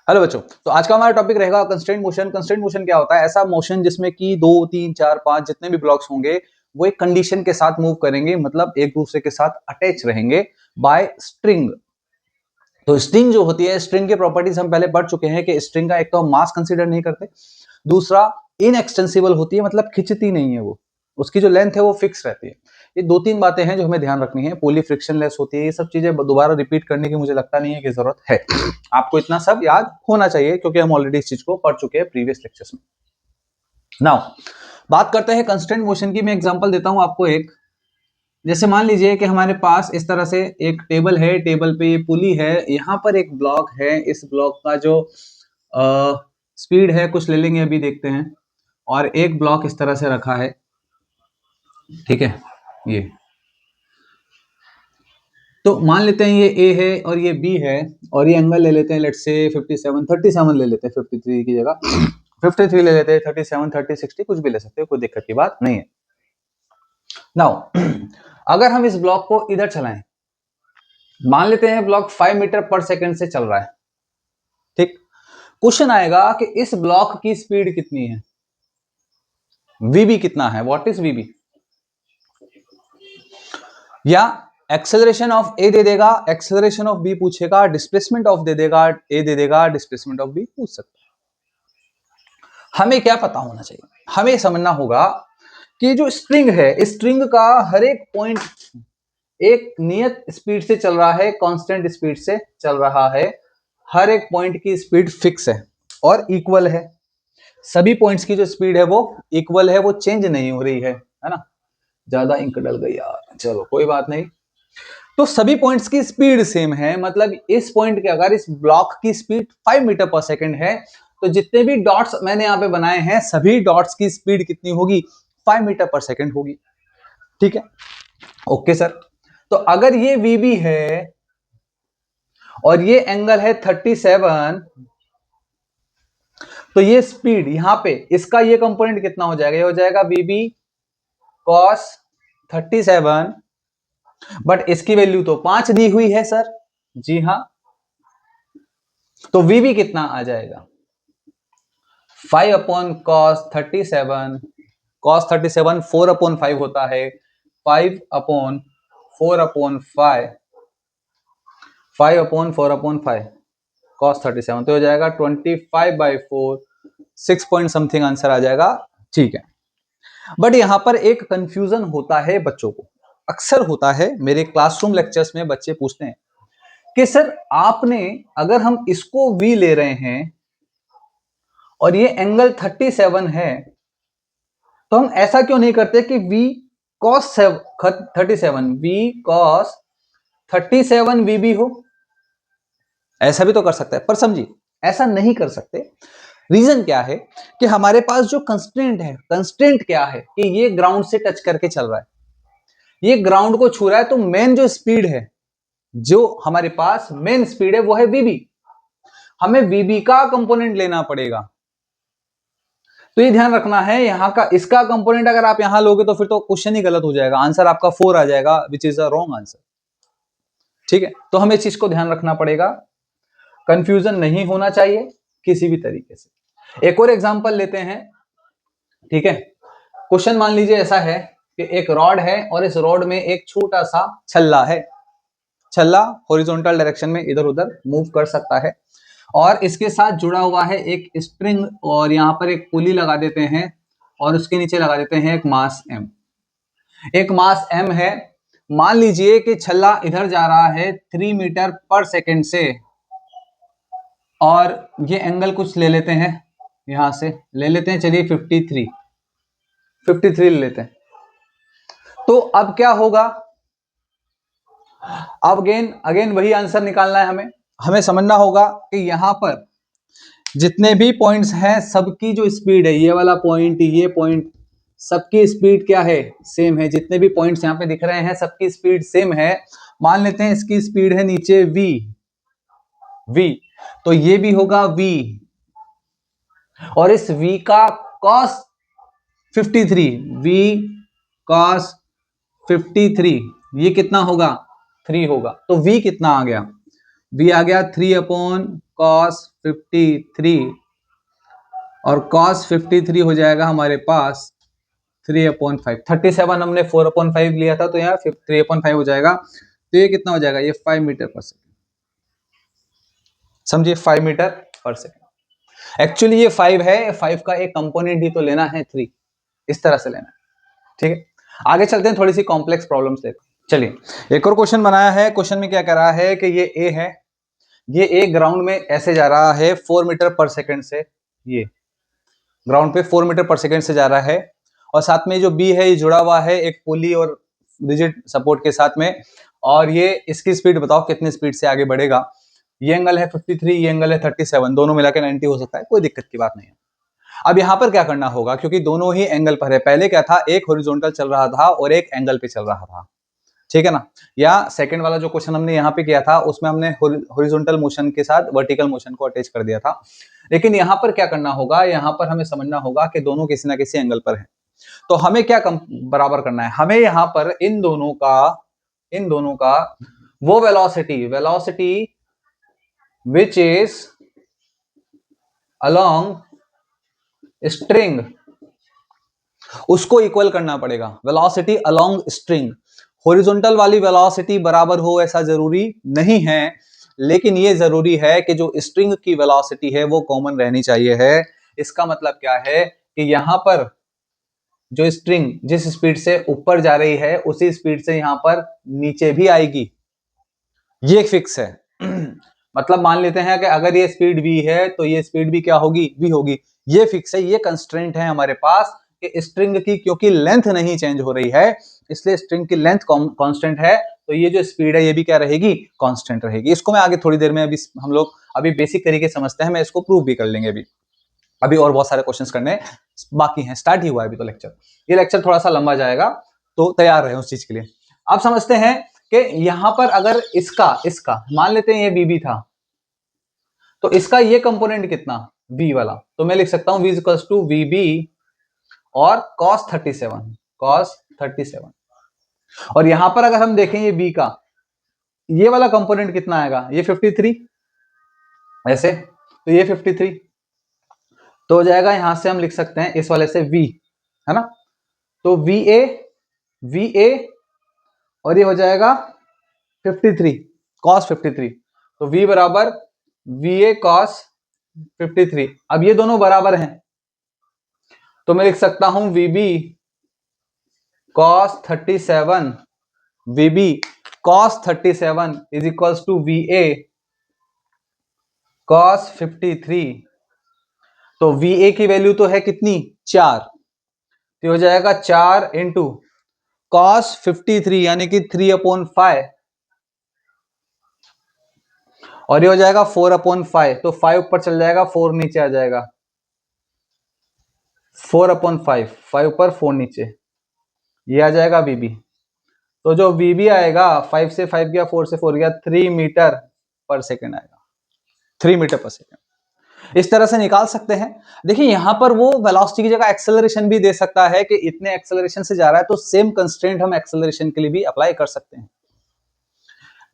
Hello बच्चों, तो आज का हमारा टॉपिक रहेगा कंस्ट्रेंट मोशन। कंस्ट्रेंट मोशन क्या होता है? ऐसा मोशन जिसमें कि 2, 3, 4, 5 जितने भी ब्लॉक्स होंगे वो एक कंडीशन के साथ मूव करेंगे, मतलब एक दूसरे के साथ अटैच रहेंगे बाय स्ट्रिंग। तो स्ट्रिंग जो होती है, स्ट्रिंग के प्रॉपर्टीज हम पहले पढ़ चुके हैं कि स्ट्रिंग का एक तो हम मास कंसीडर नहीं करते, दूसरा इनएक्सटेंसिबल होती है, मतलब खिंचती नहीं है, वो उसकी जो लेंथ है वो फिक्स रहती है। ये 2-3 बातें हैं जो हमें ध्यान रखनी है। पोली फ्रिक्शनलेस होती है। ये सब चीजें दोबारा रिपीट करने की मुझे लगता नहीं है कि जरूरत है, आपको इतना सब याद होना चाहिए क्योंकि हम ऑलरेडी इस चीज को पढ़ चुके हैं प्रीवियस लेक्चर्स में। नाउ बात करते हैं कंस्टेंट मोशन की। मैं एग्जांपल देता हूं आपको एक। जैसे मान लीजिए कि हमारे पास इस तरह से एक टेबल है, टेबल पे ये पुली है, यहाँ पर एक ब्लॉक है, इस ब्लॉक का जो स्पीड है कुछ ले लेंगे, अभी देखते हैं। और एक ब्लॉक इस तरह से रखा है, ठीक है। ये तो मान लेते हैं ये ए है और ये बी है, और ये एंगल ले लेते हैं, लेट्स से 37 ले लेते हैं, 53 की जगह 53 ले लेते हैं, 37, 30, 60 कुछ भी ले सकते हो, कोई दिक्कत की बात नहीं है। नाउ अगर हम इस ब्लॉक को इधर चलाएं, मान लेते हैं ब्लॉक 5 मीटर पर सेकंड से चल रहा है, ठीक। क्वेश्चन आएगा कि इस ब्लॉक की स्पीड कितनी है, वीबी कितना है, व्हाट इज वीबी। या एक्सेलरेशन ऑफ ए दे देगा, एक्सेलरेशन ऑफ बी पूछेगा, डिस्प्लेसमेंट ऑफ दे देगा, ए दे देगा, डिस्प्लेसमेंट ऑफ बी पूछ सकता है। हमें क्या पता होना चाहिए, हमें समझना होगा कि जो स्ट्रिंग है, स्ट्रिंग का हर एक पॉइंट एक नियत स्पीड से चल रहा है, कांस्टेंट स्पीड से चल रहा है, हर एक पॉइंट की स्पीड फिक्स है और इक्वल है। सभी पॉइंट्स की जो स्पीड है वो इक्वल है, वो चेंज नहीं हो रही है ना। ज्यादा इंक डल गई यार, चलो कोई बात नहीं। तो सभी पॉइंट्स की स्पीड सेम है, मतलब इस पॉइंट के अगर इस ब्लॉक की स्पीड 5 मीटर पर सेकंड है, तो जितने भी डॉट्स मैंने यहां पे बनाए हैं, सभी डॉट्स की स्पीड कितनी होगी, 5 मीटर पर सेकंड होगी, ठीक है। ओके सर, तो अगर ये वीबी है और ये एंगल है 37, तो ये स्पीड यहां पे इसका ये कंपोनेंट कितना हो जाएगा, ये हो जाएगा वीबी कॉस 37, बट इसकी वैल्यू तो 5 दी हुई है सर, जी हां। तो वीबी कितना आ जाएगा, 5 अपॉन कॉस 37, कॉस 37 4 अपॉन 5 होता है, 5 upon 4 upon 5, 5 upon 4 upon 5 cos 37, तो हो जाएगा 25/4, 6 पॉइंट समथिंग आंसर आ जाएगा, ठीक है। बट यहां पर एक कंफ्यूजन होता है बच्चों को, अक्सर होता है, मेरे क्लासरूम लेक्चर्स में बच्चे पूछते हैं कि सर आपने, अगर हम इसको v ले रहे हैं और ये एंगल 37 है, तो हम ऐसा क्यों नहीं करते कि v cos 37 v cos 37 vb हो, ऐसा भी तो कर सकता है, पर समझिए ऐसा नहीं कर सकते। रीजन क्या है कि हमारे पास जो कंस्ट्रेंट है, कंस्ट्रेंट क्या है कि ये ग्राउंड से टच करके चल रहा है, ये ग्राउंड को छू रहा है, तो मेन जो स्पीड है, जो हमारे पास मेन स्पीड है वो है वीबी, हमें वीबी का कंपोनेंट लेना पड़ेगा। तो ये ध्यान रखना है, यहां का इसका कंपोनेंट अगर आप यहां लोगे तो फिर तो क्वेश्चन ही गलत हो जाएगा, आंसर आपका 4 आ जाएगा, which is a wrong answer, ठीक है। तो हमें इस चीज को ध्यान रखना पड़ेगा, कंफ्यूजन नहीं होना चाहिए किसी भी तरीके से। एक और एग्जांपल लेते हैं, ठीक है। क्वेश्चन मान लीजिए ऐसा है कि एक रॉड है और इस रॉड में एक छोटा सा छल्ला है, छल्ला हॉरिजॉन्टल डायरेक्शन में इधर उधर मूव कर सकता है, और इसके साथ जुड़ा हुआ है एक स्प्रिंग, और यहां पर एक पुली लगा देते हैं, और उसके नीचे लगा देते हैं एक मास m, एक मास m है। मान लीजिए कि छल्ला इधर जा रहा है 3 मीटर पर सेकंड से, और ये एंगल कुछ ले लेते हैं, यहां से ले लेते हैं, चलिए 53 ले लेते हैं। तो अब क्या होगा, अब अगेन वही आंसर निकालना है, हमें समझना होगा कि यहां पर जितने भी पॉइंट्स हैं सबकी जो स्पीड है, ये वाला पॉइंट, ये पॉइंट, सबकी स्पीड क्या है, सेम है। जितने भी पॉइंट्स यहां पे दिख रहे हैं सबकी स्पीड सेम है। मान लेते हैं इसकी स्पीड है नीचे v, तो ये भी होगा v, और इस v का cos 53, v cos 53, ये कितना होगा, 3 होगा। तो v कितना आ गया, v आ गया 3 अपॉन cos 53 और cos 53 हो जाएगा हमारे पास 3/5। 37 हमने 4/5 लिया था, तो यहाँ 3/5 हो जाएगा। तो ये कितना हो जाएगा, ये 5 मीटर पर सेकेंड, समझिए 5 मीटर पर सेकेंड। एक्चुअली ये 5 है, 5 का एक कंपोनेंट ही तो लेना है 3, इस तरह से लेना है। ठीक है, आगे चलते हैं, थोड़ी सी कॉम्प्लेक्स प्रॉब्लम्स लेते हैं। चलिए एक और क्वेश्चन बनाया है। क्वेश्चन में क्या कह रहा है कि ये ए है, ये ए ग्राउंड में ऐसे जा रहा है 4 मीटर पर सेकेंड से, ये ग्राउंड पे 4 मीटर पर सेकेंड से जा रहा है, और साथ में जो बी है ये जुड़ा हुआ है एक पुली और रिजिड सपोर्ट के साथ में, और ये इसकी स्पीड बताओ कितनी स्पीड से आगे बढ़ेगा। ये एंगल है 53, ये एंगल है 37, दोनों मिला के 90 हो सकता है, कोई दिक्कत की बात नहीं है। अब यहां पर क्या करना होगा, क्योंकि दोनों ही एंगल पर है, पहले क्या था, एक हॉरिजॉन्टल चल रहा था और एक एंगल पे चल रहा था, ठीक है ना। या सेकंड वाला जो क्वेश्चन हमने यहाँ पे किया था उसमें हमने हॉरिजॉन्टल मोशन के साथ वर्टिकल मोशन को अटैच कर दिया था, लेकिन यहाँ पर क्या करना होगा, यहाँ पर हमें समझना होगा कि दोनों किसी ना किसी एंगल पर है। तो हमें क्या बराबर करना है, हमें यहाँ पर इन दोनों का वो velocity which is along string, उसको इक्वल करना पड़ेगा। वेलोसिटी अलोंग स्ट्रिंग, हॉरिजॉन्टल वाली वेलोसिटी बराबर हो ऐसा जरूरी नहीं है, लेकिन ये जरूरी है कि जो स्ट्रिंग की वेलोसिटी है वो कॉमन रहनी चाहिए है। इसका मतलब क्या है कि यहां पर जो स्ट्रिंग जिस स्पीड से ऊपर जा रही है उसी स्पीड से यहां पर नीचे भी आएगी, ये फिक्स है। मतलब मान लेते हैं कि अगर ये स्पीड v है तो ये स्पीड भी क्या होगी, v होगी, ये फिक्स है, ये कंस्ट्रेंट है हमारे पास कि स्ट्रिंग की क्योंकि लेंथ नहीं चेंज हो रही है, इसलिए स्ट्रिंग की लेंथ कांस्टेंट है, तो ये जो स्पीड है ये भी क्या रहेगी, कांस्टेंट रहेगी। इसको मैं आगे थोड़ी देर में, अभी हम लोग अभी बेसिक तरीके समझते हैं, मैं इसको प्रूव भी कर लेंगे। अभी और बहुत सारे क्वेश्चंस करने बाकी हैं, स्टार्ट ही हुआ है अभी तो लेक्चर, ये लेक्चर थोड़ा सा लंबा जाएगा, तो तैयार रहे उस चीज के लिए। अब समझते हैं कि यहां पर अगर इसका मान लेते हैं ये बीबी था, तो इसका ये कंपोनेंट कितना, बी वाला, तो मैं लिख सकता हूं v इक्वल्स टू वीबी और cos 37, और यहां पर अगर हम देखें ये b का ये वाला कंपोनेंट कितना आएगा, ये 53 ऐसे, तो ये 53 तो हो जाएगा, यहां से हम लिख सकते हैं इस वाले से v, है ना, तो va और ये हो जाएगा 53 cos 53, तो v बराबर va cos 53। अब ये दोनों बराबर हैं, तो मैं लिख सकता हूं vb cos 37, vb cos 37 is equals to va cos 53। तो va की वैल्यू तो है कितनी, 4, तो हो जाएगा 4 इंटू cos 53 यानी कि 3/5, और ये हो जाएगा 4/5, तो 5 ऊपर चल जाएगा, 4 नीचे आ जाएगा, 4/5, 5 ऊपर 4 नीचे, ये आ जाएगा वीबी। तो जो वीबी आएगा 5 से 5 गया, 4 से 4 गया, 3 मीटर पर सेकेंड आएगा, 3 मीटर पर सेकेंड। इस तरह से निकाल सकते हैं। देखिए यहां पर वो वेलोसिटी की जगह एक्सेलरेशन भी दे सकता है कि इतने एक्सेलरेशन से जा रहा है, तो सेम कंस्ट्रेंट हम एक्सेलरेशन के लिए भी अप्लाई कर सकते हैं,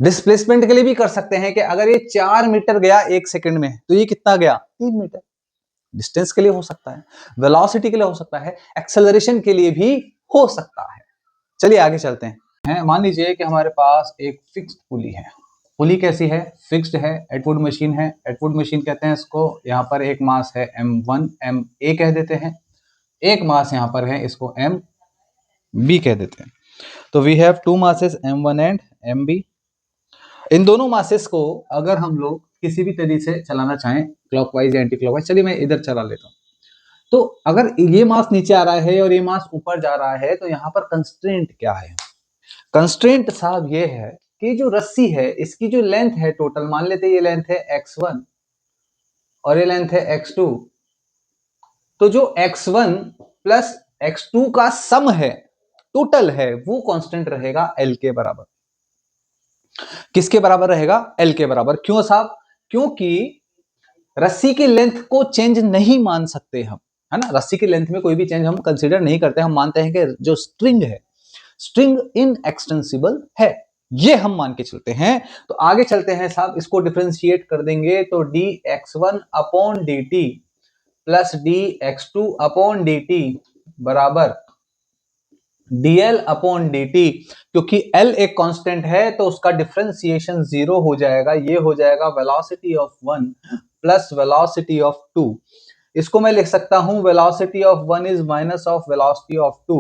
डिस्प्लेसमेंट के लिए भी कर सकते हैं कि अगर ये 4 मीटर गया 1 सेकंड में, तो ये कितना गया, 3 मीटर। डिस्टेंस के लिए हो सकता है, वेलोसिटी के लिए हो सकता है, एक्सेलरेशन के लिए भी हो सकता है। चलिए आगे चलते हैं। मान लीजिए कि हमारे पास एक फिक्स्ड पुली है, पुली कैसी है, फिक्स्ड है, एटवुड मशीन है, एटवुड मशीन कहते हैं इसको। यहाँ पर एक मास है m1, ma कह देते हैं, एक मास यहाँ पर है, इसको mb कह देते हैं। तो we have two masses m1 and mb। इन दोनों मासेस को अगर हम लोग किसी भी तरीके से चलाना चाहें, क्लॉकवाइज या एंटी क्लॉकवाइज, चलिए मैं इधर चला लेता हूँ, तो अगर ये मास नीचे आ रहा है और ये मास ऊपर जा रहा है, तो यहाँ पर कंस्ट्रेंट क्या है, कंस्ट्रेंट साहब ये है कि जो रस्सी है इसकी जो लेंथ है टोटल, मान लेते हैं ये लेंथ है x1 और ये लेंथ है x2, तो जो x1 प्लस x2 का सम है, टोटल है, वो कांस्टेंट रहेगा L के बराबर। किसके बराबर रहेगा, L के बराबर। क्यों साहब, क्योंकि रस्सी की लेंथ को चेंज नहीं मान सकते हम, है ना, रस्सी की लेंथ में कोई भी चेंज हम कंसीडर नहीं करते, हम मानते हैं कि जो स्ट्रिंग है, स्ट्रिंग इनएक्सटेंसिबल है। ये हम मान के चलते हैं। तो आगे चलते हैं साहब, इसको डिफरेंशिएट कर देंगे तो dx1 upon dt plus dx2 upon dt बराबर dl अपॉन dt। क्योंकि l एक कांस्टेंट है तो उसका डिफरेंशिएशन 0 हो जाएगा। ये हो जाएगा velocity of 1 plus velocity of 2। इसको मैं लिख सकता हूं velocity of 1 is minus of velocity of 2।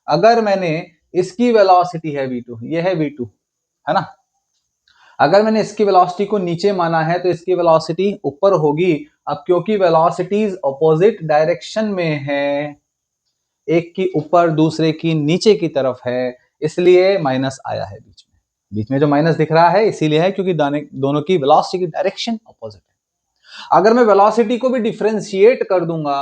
अगर मैंने इसकी वेलोसिटी है v2, ये है v2, है ना। अगर मैंने इसकी वेलोसिटी को नीचे माना है तो इसकी वेलोसिटी ऊपर होगी। अब क्योंकि वेलोसिटीज ऑपोजिट डायरेक्शन में है, एक की ऊपर दूसरे की नीचे की तरफ है, इसलिए माइनस आया है बीच में। बीच में जो माइनस दिख रहा है इसीलिए है क्योंकि दोनों की वेलोसिटी की डायरेक्शन ऑपोजिट है। अगर मैं वेलोसिटी को भी डिफरेंशिएट कर दूंगा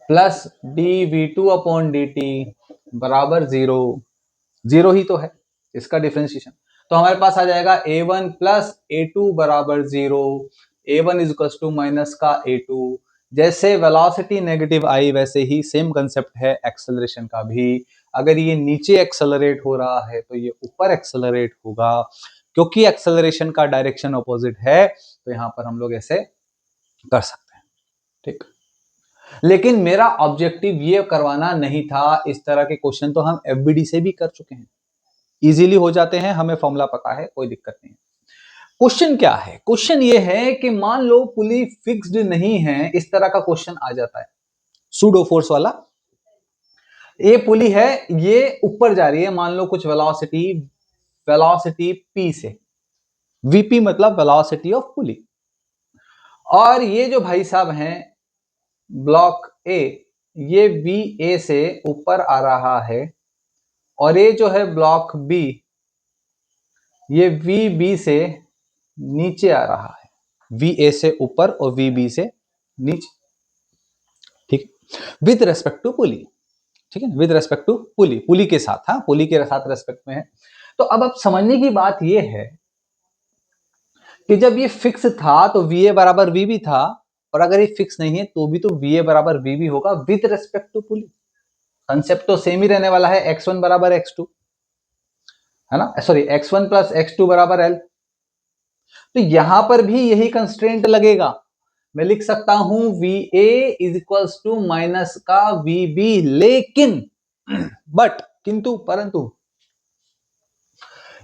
प्लस dv2 अपॉन dt बराबर 0, 0 ही तो है इसका डिफरेंशिएशन। तो हमारे पास आ जाएगा a1 प्लस a2 बराबर 0। a1 is equal to minus का a2। जैसे वेलोसिटी नेगेटिव आई वैसे ही सेम कंसेप्ट है एक्सेलरेशन का भी। अगर ये नीचे एक्सेलरेट हो रहा है तो ये ऊपर एक्सेलरेट होगा। क्योंकि एक्सेलरेशन का डायरेक्शन ऑपोजिट है तो यहां पर हम लोग ऐसे कर सकते हैं, ठीक। लेकिन मेरा ऑब्जेक्टिव ये करवाना नहीं था। इस तरह के क्वेश्चन तो हम एफबीडी से भी कर चुके हैं, इजीली हो जाते हैं, हमें फॉर्मूला पता है, कोई दिक्कत नहीं है। क्वेश्चन क्या है? क्वेश्चन ये है कि मान लो पुली फिक्स्ड नहीं है, इस तरह का क्वेश्चन आ जाता है सूडो फोर्स वाला। ये पुली है, ये ऊपर जा रही है, मान लो कुछ वेलोसिटी p से, vp मतलब वेलोसिटी ऑफ पुली। और ये जो भाई साहब हैं ब्लॉक ए, ये va से ऊपर आ रहा है, और ये जो है ब्लॉक बी, ये vb से नीचे आ रहा है, va से ऊपर और vb से नीचे, ठीक, विद रेस्पेक्ट टू पुली, ठीक है, विद रेस्पेक्ट टू पुली, पुली के साथ, हाँ पुली के साथ रेस्पेक्ट में है। तो अब समझने की बात यह है कि जब ये फिक्स था तो va बराबर vb था, और अगर ये फिक्स नहीं है तो भी तो va बराबर vb होगा with respect to pulley. Concept तो सेम ही रहने वाला है, x1 बराबर x2, है ना, सॉरी x1 प्लस x2 बराबर l। तो यहां पर भी यही कंस्ट्रेंट लगेगा। मैं लिख सकता हूं va is equals to minus का vb, लेकिन बट किंतु परंतु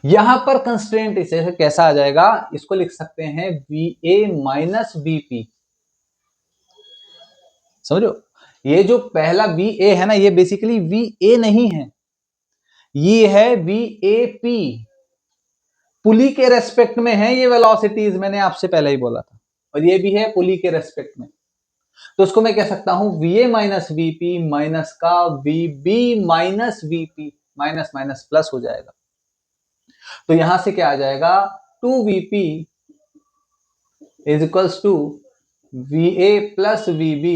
यहां पर कंस्ट्रेंट इसे कैसा आ जाएगा, इसको लिख सकते हैं va माइनस vp। समझो, ये जो पहला va है ना, ये बेसिकली va नहीं है, ये है vap, पुली के रेस्पेक्ट में है ये वेलोसिटीज, मैंने आपसे पहले ही बोला था, और ये भी है पुली के रेस्पेक्ट में। तो उसको मैं कह सकता हूं va माइनस vp माइनस का vb minus vp, minus minus plus हो जाएगा। तो यहां से क्या आ जाएगा, 2vp is equals to va plus vb।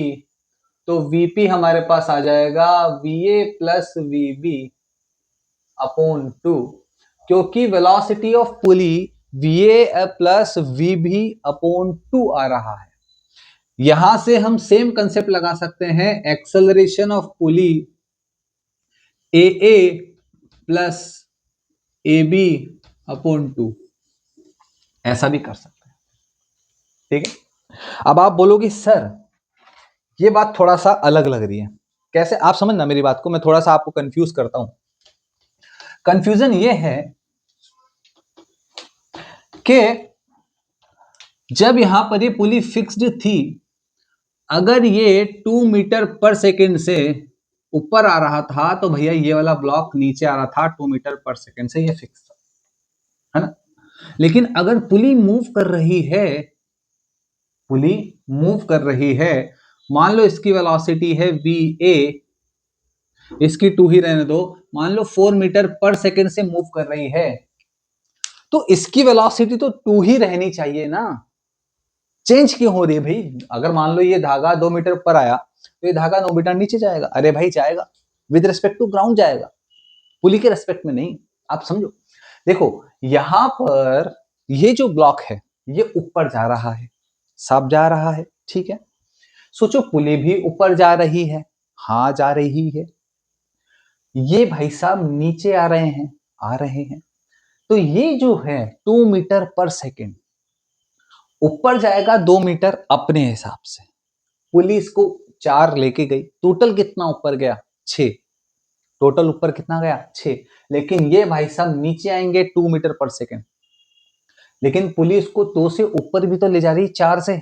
तो vp हमारे पास आ जाएगा va प्लस vb अपॉन 2, क्योंकि velocity of pulley va plus vb upon 2 आ रहा है। यहां से हम सेम कंसेप्ट लगा सकते हैं, acceleration of pulley AA plus AB upon 2, ऐसा भी कर सकते हैं, ठीक है। अब आप बोलोगे सर ये बात थोड़ा सा अलग लग रही है, कैसे? आप समझना मेरी बात को, मैं थोड़ा सा आपको कंफ्यूज करता हूं। कंफ्यूजन ये है कि जब यहां पर ये पुली फिक्स्ड थी, अगर ये 2 मीटर पर सेकेंड से ऊपर आ रहा था तो भैया ये वाला ब्लॉक नीचे आ रहा था 2 मीटर पर सेकेंड से, ये फिक्स था, है ना। लेकिन अगर पुली मूव कर रही है, पुली मूव कर रही है, मान लो इसकी वेलोसिटी है va, इसकी 2 ही रहने दो, मान लो 4 मीटर पर सेकेंड से मूव कर रही है, तो इसकी वेलोसिटी तो 2 ही रहनी चाहिए ना, चेंज क्यों हो रही है भाई? अगर मान लो ये धागा 2 मीटर ऊपर आया तो ये धागा 9 मीटर नीचे जाएगा। अरे भाई जाएगा, विद रिस्पेक्ट टू ग्राउंड जाएगा, पुली के रेस्पेक्ट में नहीं। आप समझो, देखो यहां पर ये जो ब्लॉक है ये ऊपर जा रहा है, साफ जा रहा है, ठीक है। सोचो पुली भी ऊपर जा रही है, हाँ जा रही है। ये भाई साहब नीचे आ रहे हैं। तो ये जो है 2 मीटर पर सेकेंड, ऊपर जाएगा 2 मीटर अपने हिसाब से। पुलिस को 4 लेके गई, टोटल कितना ऊपर गया? 6। टोटल ऊपर कितना गया? 6। लेकिन ये भाई साहब नीचे आएंगे 2 मीटर पर सेकेंड, लेकिन पुलिस को 2 से ऊपर भी तो ले जा रही 4 से,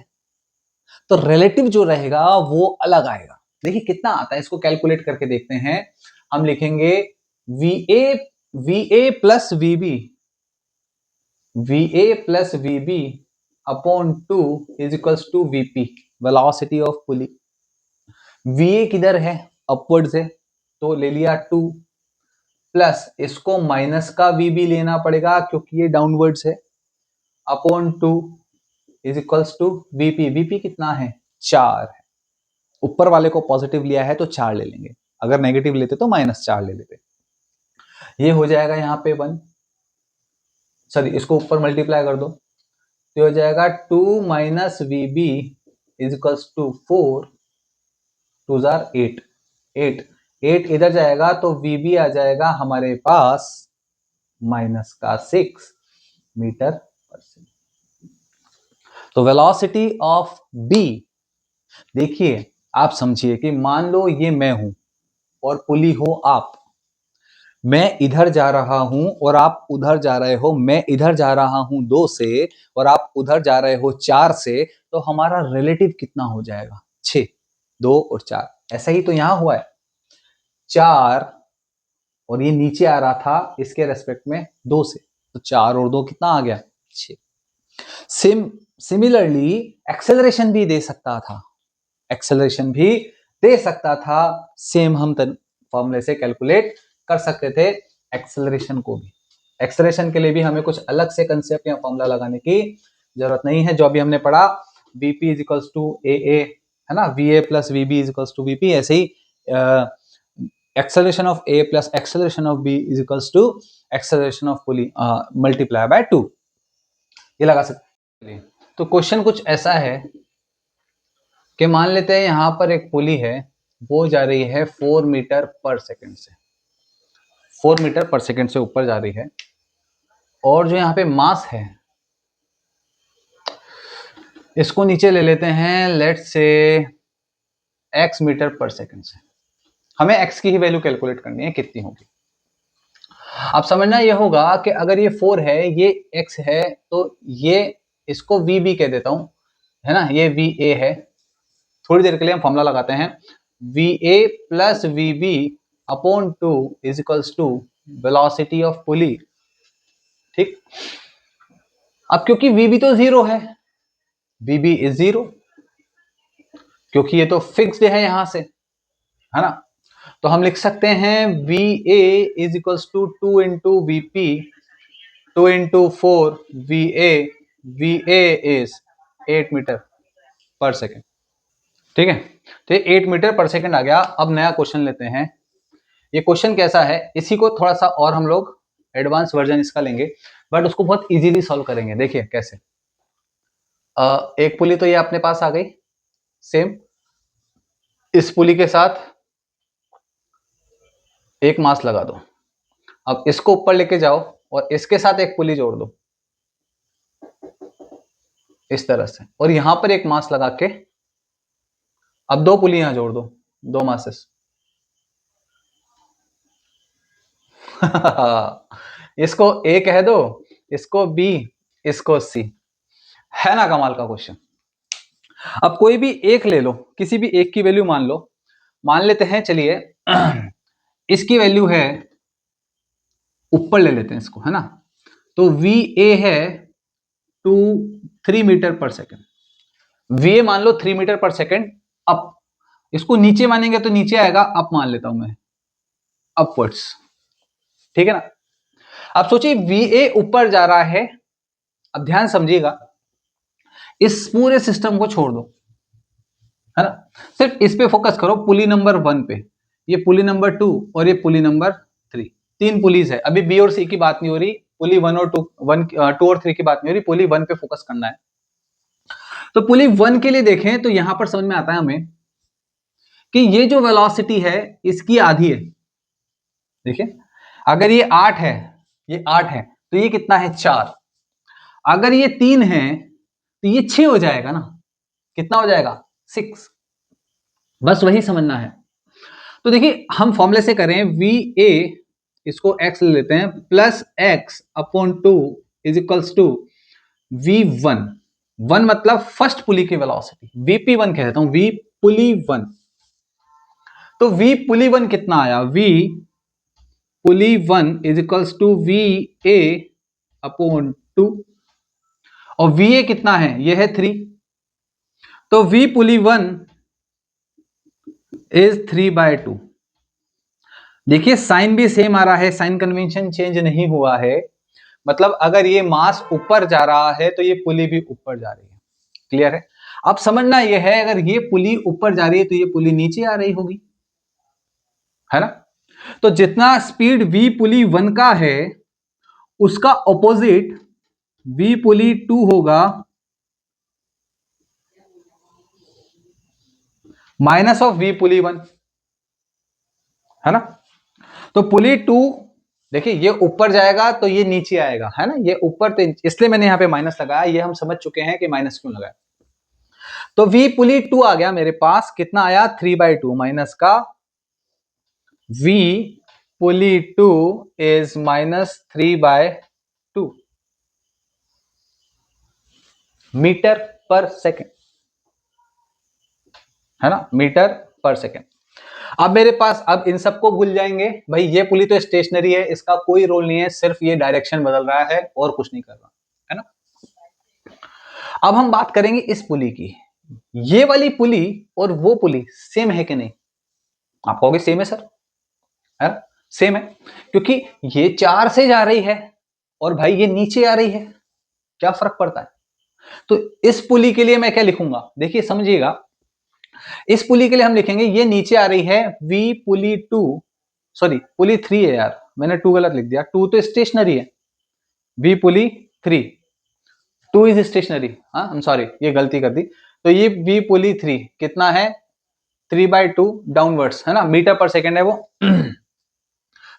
तो रिलेटिव जो रहेगा वो अलग आएगा। देखिए कितना आता है, इसको कैलकुलेट करके देखते हैं। हम लिखेंगे V A plus VB upon 2 is equals to VP, velocity of pulley. VA किधर है? अपवर्ड से, तो ले लिया 2, प्लस इसको माइनस का वीबी लेना पड़ेगा क्योंकि ये डाउनवर्ड है, upon 2 is equals to VP. VP कितना है? 4 है। ऊपर वाले को पॉजिटिव लिया है तो 4 ले लेंगे, अगर नेगेटिव लेते तो -4 ले लेते। ये हो जाएगा यहाँ पे 1, सॉरी इसको ऊपर मल्टीप्लाई कर दो, तो हो जाएगा 2 minus VB is equals to 4, 2 जार 8, 8 इधर जाएगा तो वीबी आ जाएगा हमारे पास माइनस का 6 मीटर पर सेकेंड। तो वेलोसिटी ऑफ बी, देखिए आप समझिए कि मान लो ये मैं हूं और पुली हो आप, मैं इधर जा रहा हूं और आप उधर जा रहे हो, मैं इधर जा रहा हूं 2 से और आप उधर जा रहे हो 4 से, तो हमारा रिलेटिव कितना हो जाएगा? 6, 2 और 4। ऐसा ही तो यहां हुआ है, 4 और ये नीचे आ रहा था इसके रेस्पेक्ट में 2 से, तो 4 और 2 कितना आ गया? 6। सिमिलरली एक्सेलरेशन भी दे सकता था, एक्सेलरेशन भी दे सकता था, सेम हम फॉर्मूले से कैलकुलेट कर सकते थे एक्सेलरेशन को भी। एक्सेलरेशन के लिए भी हमें कुछ अलग से कंसेप्ट या फॉर्मूला लगाने की जरूरत नहीं है, जो अभी हमने पढ़ा Vp is equals to AA, है ना, VA plus VB is equals to VP। ऐसे ही acceleration of A plus acceleration of B is equals to acceleration of pulley multiply by 2, ये लगा सकते हैं। तो क्वेश्चन कुछ ऐसा है कि मान लेते हैं यहां पर एक पुली है, वो जा रही है 4 मीटर पर सेकेंड से, 4 मीटर पर सेकेंड से ऊपर जा रही है, और जो यहाँ पे मास है इसको नीचे ले लेते हैं, let's say x metre per second से। हमें x की ही वैल्यू कैलकुलेट करनी है, कितनी होगी। अब समझना ये होगा कि अगर ये 4 है, ये x है, तो ये इसको vb कह देता हूं, है ना, ये va है। थोड़ी देर के लिए हम फॉर्मूला लगाते हैं, va plus vb upon 2 is equals to velocity of pulley. ठीक, अब क्योंकि vb तो 0 है, vb इज 0, क्योंकि ये तो फिक्स्ड है यहां से, है ना, तो हम लिख सकते हैं va is equals to 2 into vp, 2 into 4 va is 8 metre per second. ठीक है, तो ये 8 मीटर पर सेकेंड आ गया। अब नया क्वेश्चन लेते हैं। ये क्वेश्चन कैसा है, इसी को थोड़ा सा और हम लोग एडवांस वर्जन इसका लेंगे, बट उसको बहुत इजीली सॉल्व करेंगे। देखिए कैसे, एक पुली तो ये अपने पास आ गई, सेम इस पुली के साथ एक मास लगा दो। अब इसको ऊपर लेके जाओ और इसके साथ एक पुली जोड़ दो इस तरह से, और यहां पर एक मास लगा के अब 2 पुली यहां जोड़ दो, 2 मासेस। इसको A कह दो, इसको B, इसको C, है ना कमाल का क्वेश्चन। अब कोई भी एक ले लो, किसी भी एक की वैल्यू मान लो, मान लेते हैं, चलिए इसकी वैल्यू है, ऊपर ले लेते हैं इसको, है ना, तो VA है 3 मीटर पर सेकेंड। VA मान लो 3 मीटर पर सेकेंड अप, इसको नीचे मानेंगे तो नीचे आएगा, अप मान लेता हूं मैं, अपवर्ड्स। ठीक है ना, अब सोचिए VA ऊपर जा रहा है। अब ध्यान समझिएगा, इस पूरे सिस्टम को छोड़ दो, है ना, सिर्फ इस पे फोकस करो, पुली नंबर 1 पे, ये पुली नंबर 2 और ये पुली नंबर 3, 3 पुलीज है। अभी बी और सी की बात नहीं हो रही, पुली 1 और 2 और 3 की बात नहीं हो रही, पुली 1 पे फोकस करना है। तो पुली 1 के लिए देखें तो यहां पर समझ में आता है हमें कि ये जो वेलोसिटी है इसकी आधी है, देखिए अगर ये 8 है, ये 8 है तो ये कितना है 4। अगर ये 3 है तो ये 6 हो जाएगा ना, कितना हो जाएगा 6। बस वही समझना है। तो देखिए हम फॉर्मूले से करें वी ए, इसको x ले लेते हैं, plus x upon 2 is equals to v1। 1 मतलब फर्स्ट पुली की वेलोसिटी, vp1 कह देता हूं, v पुली 1। तो v पुली 1 कितना आया, v pulley 1 is equals to V A upon 2, और वी ए कितना है, ये है 3। तो v पुली 1 इज 3/2। देखिए साइन भी सेम आ रहा है, साइन कन्वेंशन चेंज नहीं हुआ है, मतलब अगर ये मास ऊपर जा रहा है तो ये पुली भी ऊपर जा रही है। क्लियर है? अब समझना यह है, अगर ये पुली ऊपर जा रही है तो ये पुली नीचे आ रही होगी, है ना। तो जितना स्पीड v पुली 1 का है उसका ऑपोजिट v पुली 2 होगा माइनस ऑफ v पुली 1, है ना। तो पुली 2, देखिए ये ऊपर जाएगा तो ये नीचे आएगा, है ना, ये ऊपर, तो इसलिए मैंने यहां पे माइनस लगाया, ये हम समझ चुके हैं कि माइनस क्यों लगाया। तो v पुली 2 आ गया मेरे पास, कितना आया 3/2 माइनस का v pulley 2 is minus 3/2 metre per second, है ना, मीटर पर सेकेंड। अब मेरे पास, अब इन सबको भूल जाएंगे भाई, ये पुली तो स्टेशनरी है, इसका कोई रोल नहीं है, सिर्फ ये डायरेक्शन बदल रहा है और कुछ नहीं कर रहा, है ना। अब हम बात करेंगे इस पुली की। ये वाली पुली और वो पुली सेम है कि नहीं, आप कहोगे सेम है सर, है ना, सेम है, क्योंकि ये 4 से जा रही है और भाई ये नीचे आ रही है, क्या फर्क पड़ता है। तो इस पुली के लिए मैं क्या लिखूंगा, देखिए समझिएगा, इस पुली के लिए हम लिखेंगे ये नीचे आ रही है v पुली 2, सॉरी पुली 3 है यार, मैंने 2 गलत लिख दिया, 2 तो स्टेशनरी है, v पुली 3, 2 इज स्टेशनरी, हाँ आई एम सॉरी ये गलती कर दी। तो ये v पुली 3 कितना है 3/2 डाउनवर्ड्स, है ना, मीटर पर सेकेंड है वो।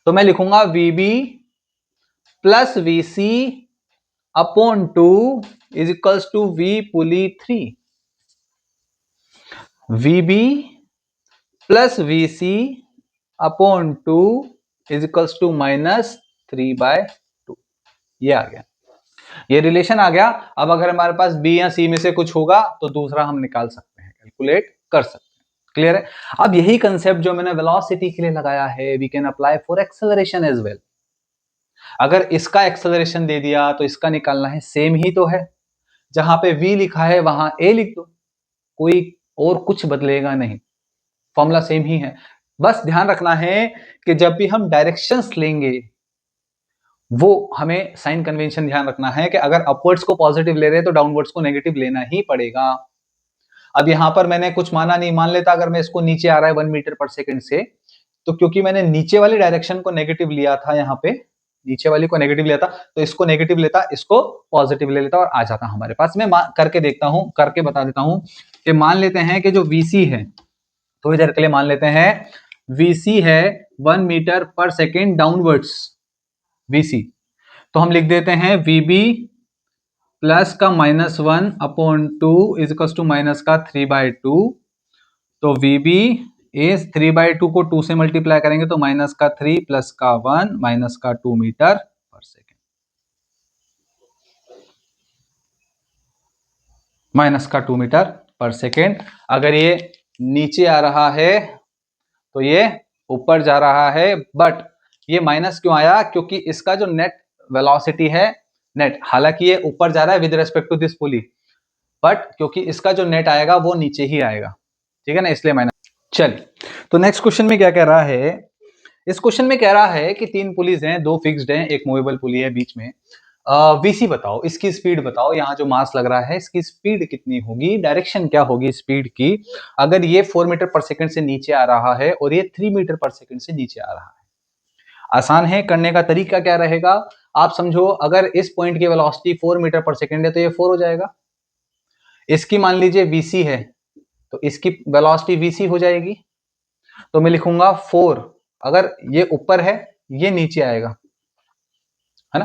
तो मैं लिखूंगा vb plus vc upon 2 is equals to v pulley 3, vb plus vc upon 2 is equals to minus 3/2, ये आ गया, ये रिलेशन आ गया। अब अगर हमारे पास b या c में से कुछ होगा तो दूसरा हम निकाल सकते हैं, कैलकुलेट कर सकते हैं। क्लियर है? अब यही कंसेप्ट जो मैंने वेलोसिटी के लिए लगाया है, we can apply for acceleration as well. अगर इसका एक्सेलरेशन दे दिया तो इसका निकालना है, सेम ही तो है, जहां पे v लिखा है वहां a लिख दो, कोई और कुछ बदलेगा नहीं, फॉर्मूला सेम ही है। बस ध्यान रखना है कि जब भी हम डायरेक्शंस लेंगे वो हमें साइन कन्वेंशन ध्यान रखना है कि अगर अपवर्ड्स को पॉजिटिव ले रहे हैं तो डाउनवर्ड्स को नेगेटिव लेना ही पड़ेगा। अब यहां पर मैंने कुछ माना नहीं, मान लेता अगर मैं इसको नीचे आ रहा है 1 मीटर पर सेकेंड से, तो क्योंकि मैंने नीचे वाली डायरेक्शन को नेगेटिव लिया था, यहाँ पे नीचे वाली को नेगेटिव लिया था, तो इसको नेगेटिव लेता, इसको पॉजिटिव ले लेता और आ जाता हमारे पास। मैं करके देखता हूं, करके बता देता हूं कि मान लेते हैं कि जो VC है, तो इधर के लिए मान लेते हैं VC है 1 metre per second downwards VC, तो हम लिख देते हैं VB प्लस का -1 upon 2 is equal to minus का 3/2, तो VB इज 3/2 को 2 से मल्टीप्लाई करेंगे तो माइनस का 3 प्लस का 1 माइनस का 2 मीटर पर सेकेंड, माइनस का 2 मीटर पर सेकेंड। अगर ये नीचे आ रहा है तो ये ऊपर जा रहा है, बट ये माइनस क्यों आया, क्योंकि इसका जो नेट वेलोसिटी है, नेट, हालांकि ये ऊपर जा रहा है with respect to this pulley, but क्योंकि इसका जो नेट आएगा वो नीचे ही आएगा, ठीक है ना, इसलिए माइनस। चलिए, तो नेक्स्ट क्वेश्चन में क्या कह रहा है, इस क्वेश्चन में कह रहा है कि 3 पुलीज हैं, 2 फिक्स्ड हैं, एक मूवेबल पुली है बीच में। VC बताओ, इसकी स्पीड बताओ, यहाँ जो मास लग रहा है इसकी स्पीड कितनी होगी, डायरेक्शन क्या होगी स्पीड की, अगर ये 4 मीटर पर सेकंड से नीचे आ रहा है और ये 3 मीटर पर सेकंड से नीचे आ रहा है। आसान है, करने का तरीका क्या रहेगा, आप समझो, अगर इस पॉइंट की वेलोसिटी 4 मीटर पर सेकंड है तो ये 4 हो जाएगा, इसकी मान लीजिए VC है तो इसकी वेलोसिटी VC हो जाएगी, तो मैं लिखूंगा 4, अगर ये ऊपर है ये नीचे आएगा, है ना।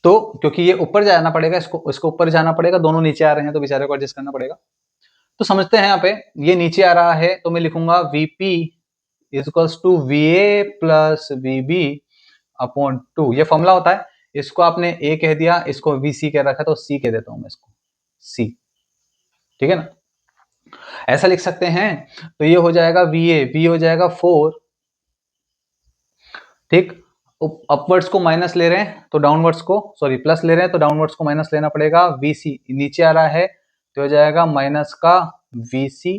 तो क्योंकि ये ऊपर जाना पड़ेगा, इसको ऊपर जाना पड़ेगा, दोनों नीचे आ रहे हैं तो बेचारे को एडजस्ट करना पड़ेगा। तो समझते हैं यहाँ पे, ये नीचे आ रहा है तो मैं लिखूंगा Vp is equals to VA plus VB upon 2। ये फॉर्मूला होता है, इसको आपने A कह दिया, इसको VC कह रखा, तो C कह देता हूं मैं इसको C, ठीक है ना। ऐसा लिख सकते हैं, तो ये हो जाएगा VA, V हो जाएगा 4, ठीक। अपवर्ड्स को माइनस ले रहे हैं तो डाउनवर्ड्स को, सॉरी प्लस ले रहे हैं तो डाउनवर्ड्स को माइनस लेना पड़ेगा। VC नीचे आ रहा है तो हो जाएगा माइनस का VC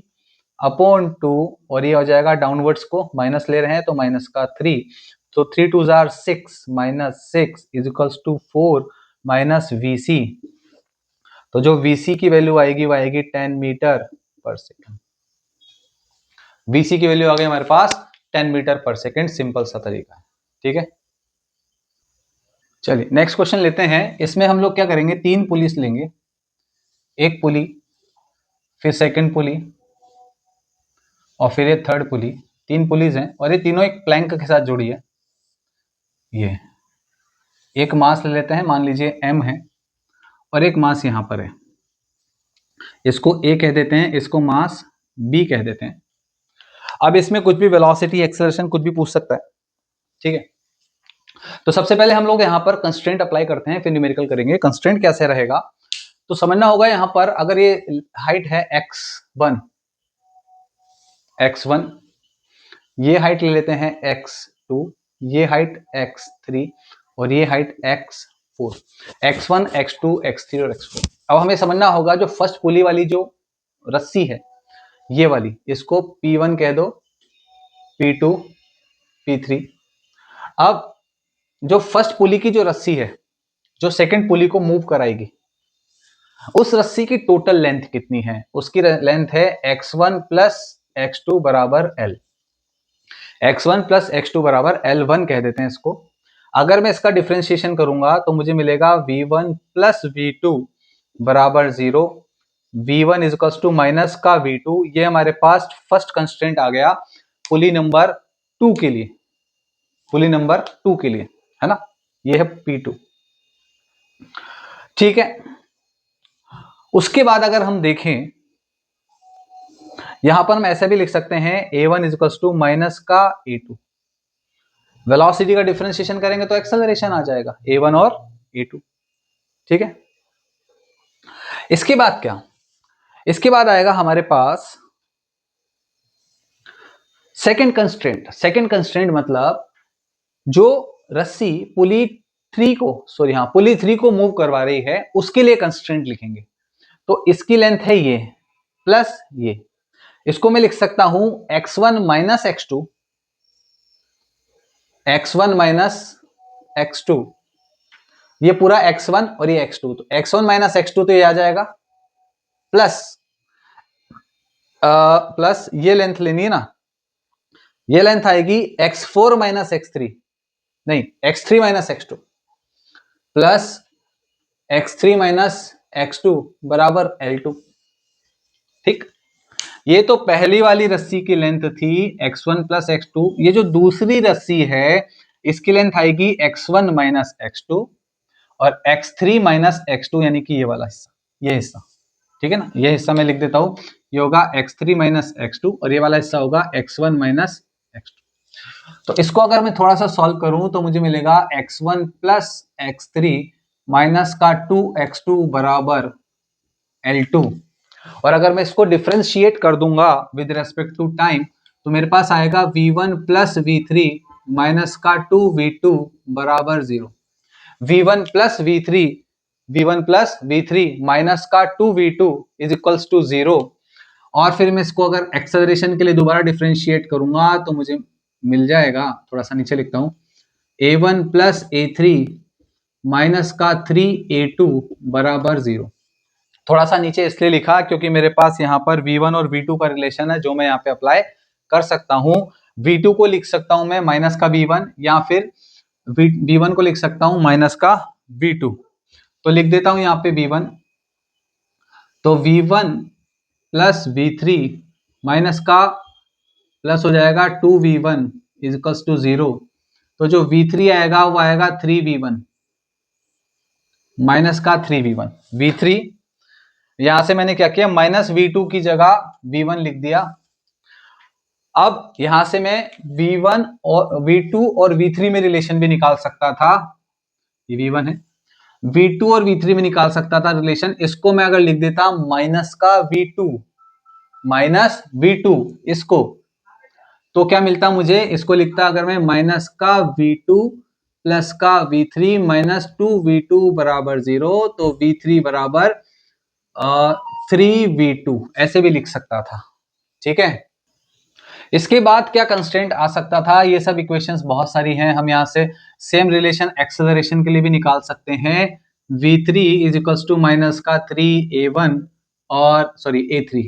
अपॉन 2, और ये हो जाएगा डाउनवर्ड्स को माइनस ले रहे हैं तो माइनस का 3, तो 3 2 जार 6 minus 6 is equals to 4 minus VC। तो जो VC की वैल्यू आएगी वो आएगी 10 मीटर पर सेकेंड। VC की वैल्यू आ गई हमारे पास 10 मीटर पर सेकेंड। सिंपल सा तरीका है, ठीक है। चलिए नेक्स्ट क्वेश्चन लेते हैं। इसमें हम लोग क्या करेंगे, 3 पुलिस लेंगे, एक पुली, फिर सेकंड पुली, और फिर ये थर्ड पुली। 3 पुलिस हैं और ये तीनों एक प्लैंक के साथ जुड़ी है। ये एक मास ले लेते हैं, मान लीजिए M है, और एक मास यहां पर है, इसको A कह देते हैं, इसको मास B कह देते हैं। अब इसमें कुछ भी वेलोसिटी, एक्सेलरेशन कुछ भी पूछ सकता है, ठीक है। तो सबसे पहले हम लोग यहाँ पर कंस्ट्रेंट अप्लाई करते हैं, फिर न्यूमेरिकल करेंगे। कंस्ट्रेंट कैसे रहेगा तो समझना होगा, यहाँ पर अगर ये हाइट है x1, ये हाइट ले लेते हैं x2, ये हाइट x3, और ये height x4, x1 x2 x3 और x4। अब हमें समझना होगा जो फर्स्ट पुली वाली जो रस्सी है, ये वाली, इसको P1 कह दो, P2 P3। अब जो फर्स्ट पुली की जो रस्सी है, जो सेकंड पुली को मूव कराएगी, उस रस्सी की टोटल लेंथ कितनी है, उसकी लेंथ है x1 प्लस x2 बराबर L। x1 प्लस x2 बराबर L1 कह देते हैं इसको। अगर मैं इसका डिफरेंशिएशन करूंगा तो मुझे मिलेगा V1 प्लस V2 बराबर 0, V1 is equal to minus का V2। ये हमारे पास फर्स्ट कंस्ट्रेंट आ गया पुली नंबर 2 के लिए, पुली नंबर 2 के लिए, है ना। ये है P2, ठीक है। उसके बाद अगर हम देखें, यहां पर हम ऐसा भी लिख सकते हैं A1 is equal to minus का A2। वेलोसिटी का डिफरेंशिएशन करेंगे तो एक्सेलरेशन आ जाएगा A1 और A2, ठीक है। इसके बाद क्या, इसके बाद आएगा हमारे पास सेकंड कंस्ट्रेंट। सेकंड कंस्ट्रेंट मतलब जो रस्सी पुली 3 को, सॉरी हाँ, पुली 3 को मूव करवा रही है, उसके लिए कंस्ट्रेंट लिखेंगे। तो इसकी लेंथ है ये प्लस ये, इसको मैं लिख सकता हूं x1 minus x2, x1 minus x2, ये पूरा x1 और ये x2, तो x1 माइनस x2 तो ये आ जाएगा, प्लस प्लस ये लेंथ लेनी है ना, ये लेंथ आएगी x4 माइनस x3, नहीं x3 minus x2 plus x3 minus x2 बराबर L2, ठीक। ये तो पहली वाली रस्सी की लेंथ थी x1 प्लस x2। ये जो दूसरी रस्सी है इसकी लेंथ आएगी x1 माइनस x2 और x3 माइनस x2, यानी कि ये वाला हिस्सा, ये हिस्सा, ठीक है ना। ये हिस्सा मैं लिख देता हूं, ये होगा x3 माइनस x2 और ये वाला हिस्सा होगा x1 माइनस x2। तो इसको अगर मैं थोड़ा सा सॉल्व करूं तो मुझे मिलेगा x1 प्लस x3 माइनस का 2x2 बराबर L2। और अगर मैं इसको डिफरेंशिएट कर दूंगा विद रेस्पेक्ट टू टाइम तो मेरे पास आएगा V1 प्लस V3 माइनस का 2V2 बराबर 0। V1 प्लस V3 माइनस का 2V2 इज इक्वल्स टू 0। और फिर मैं इसको अगर एक्सेलरेशन के लिए दोबारा डिफरेंशिएट करूंगा तो मुझे मिल जाएगा, थोड़ा सा नीचे लिखता हूं, A1 प्लस A3 माइनस का 3A2 बराबर 0। थोड़ा सा नीचे इसलिए लिखा क्योंकि मेरे पास यहाँ पर V1 और V2 का रिलेशन है जो मैं यहाँ पे अप्लाई कर सकता हूँ। V2 को लिख सकता हूं मैं माइनस का V1, या फिर V1 को लिख सकता हूं माइनस का V2। तो लिख देता हूं यहाँ पे V1, तो V1 प्लस V3 माइनस का प्लस हो जाएगा 2V1 इज इक्वल्स टू 0, तो जो V3 आएगा वो आएगा 3V1 माइनस का 3V1। V3 यहां से मैंने क्या किया, माइनस V2 की जगह V1 लिख दिया। अब यहां से मैं V1 और V2 और V3 में रिलेशन भी निकाल सकता था, ये V1 है, V2 और V3 में निकाल सकता था रिलेशन। इसको मैं अगर लिख देता माइनस का V2 माइनस V2 इसको, तो क्या मिलता मुझे, इसको लिखता अगर मैं माइनस का V2 प्लस का V3 माइनस 2V2 बराबर 0, तो V3 बराबर 3V2 ऐसे भी लिख सकता था। ठीक है, इसके बाद क्या कंस्ट्रेंट आ सकता था, ये सब इक्वेशंस बहुत सारी हैं, हम यहां से सेम रिलेशन एक्सेलरेशन के लिए भी निकाल सकते हैं। V3 is equals to minus का 3A1 और सॉरी A3